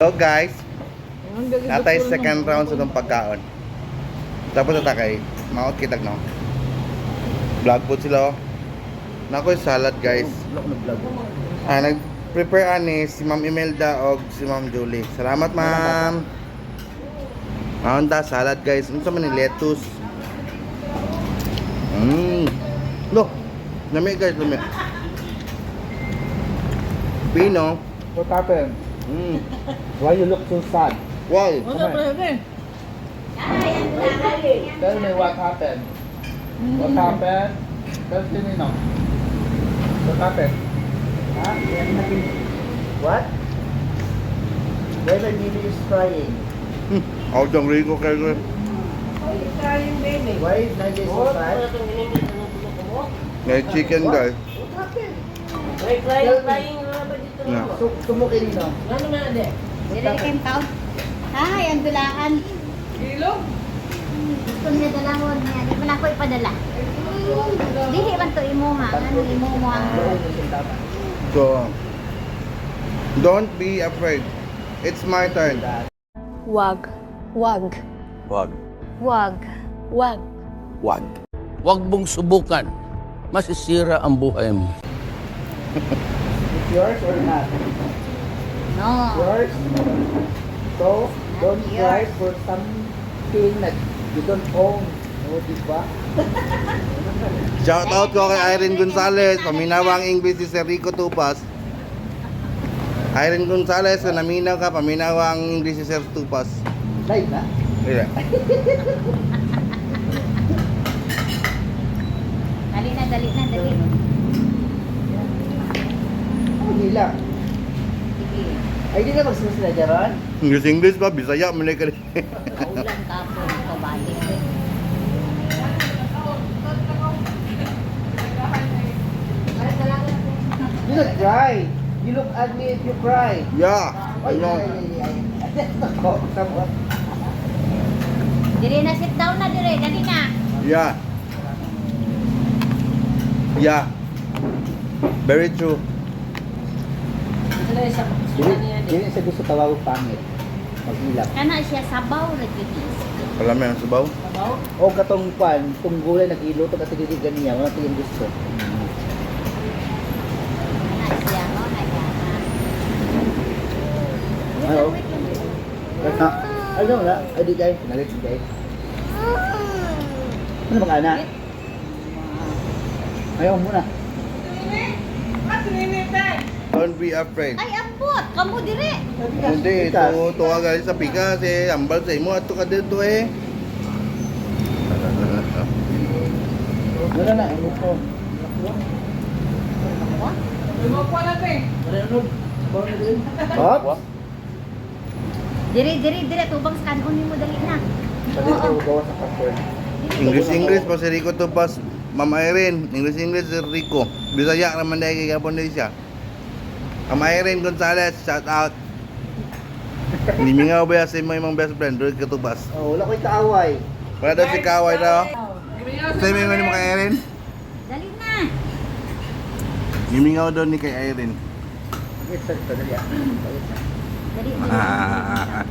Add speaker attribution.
Speaker 1: Hello guys, natay second round sa itong pagkaon. Tapos na kay maot kitag no. Vlog po sila. Nakoy salad guys. Nag-prepare ani si Ma'am Imelda o si Ma'am Julie. Salamat ma'am. Maunta salad guys. Unsa man ni lettuce. Look, lami guys, lami. Pino.
Speaker 2: What happened? Why you look so sad?
Speaker 1: Why?
Speaker 2: Tell me what happened. What happened? Tell me now. What happened?
Speaker 3: Huh? What? Why my baby is crying?
Speaker 1: Ako dyan Rico kayo.
Speaker 3: Why is Nadia so sad?
Speaker 1: May chicken guys.
Speaker 3: What happened?
Speaker 1: Yeah.
Speaker 3: Sumukin nyo.
Speaker 4: Dili kayong taon. Ay, ang dulaan. Gusto niya dalawon niya. Di man ako ipadala. Dili man to imuha. Ano imuha?
Speaker 1: So, don't be afraid. It's my turn.
Speaker 5: Wag. Wag.
Speaker 6: Wag.
Speaker 5: Wag. Wag.
Speaker 6: Wag.
Speaker 7: Huwag mong subukan. Masisira ang buhay mo.
Speaker 3: It's yours or not?
Speaker 4: No.
Speaker 3: Yours? So, don't cry for something that you don't own. O, diba?
Speaker 1: Shout out ko kay Irene Gonzalez. Paminawang English si Sir Rico Tupas. Irene Gonzalez, kung naminaw ka, paminawang English si Sir Tupas.
Speaker 3: Live na?
Speaker 1: Yeah.
Speaker 4: Dali na, dali na, dali.
Speaker 3: Oh, hila.
Speaker 4: Sige.
Speaker 3: Ay, di na magsusila dyan,
Speaker 1: English ba? Bisaya, manay ka rin.
Speaker 4: Kaulan ka po. Kabalik.
Speaker 3: You don't cry. You look ugly if you cry.
Speaker 1: Yeah.
Speaker 3: Ay,
Speaker 1: Ano?
Speaker 3: Come on.
Speaker 4: Dili na, sit down na dili. Dali na.
Speaker 1: Yeah. Yeah. Very true.
Speaker 3: Dili sa gusto tawag pangit. Maghilak.
Speaker 4: Kana siya sabaw na ginis.
Speaker 1: Alam mo yung sabaw?
Speaker 3: O katong pan, itong gulay nag-iluto kasi dili ganiya, wala tayong gusto.
Speaker 4: Kana siya, no? Nagyana.
Speaker 3: Ano?
Speaker 4: Wait lang, wait lang.
Speaker 3: Ha? Ano na? Ay di guys, nalit di guys. Ano mag-ana? Ayaw muna.
Speaker 1: Don't be afraid.
Speaker 4: Ay, ambot! Kamu dire!
Speaker 1: Hindi, ito tuwa galing sa pikas eh. Ambal sa imo at ito ka dito eh.
Speaker 3: Wala na, ano po? Hop?
Speaker 4: Dire, dire, dire. Tubang sa kanon mo dali na.
Speaker 3: Pwede ko gawa sa password.
Speaker 1: English pa si Rico Tupas. Ma'am Irene, English si Rico. Bisaya naman dahil kay Gapon din siya. Ma'am Irene Gonzalez, shout out. Hindi mingaw ba sa imo imong best friend, Rico Tupas.
Speaker 3: Oh, wala ko'y kaaway.
Speaker 1: Wala daw si Kaway daw. Sa imo ni mo kay Irene?
Speaker 4: Dali na.
Speaker 1: Gimingaw daw ni kay Irene.
Speaker 3: Yes, sir. Dali.
Speaker 4: Dali na.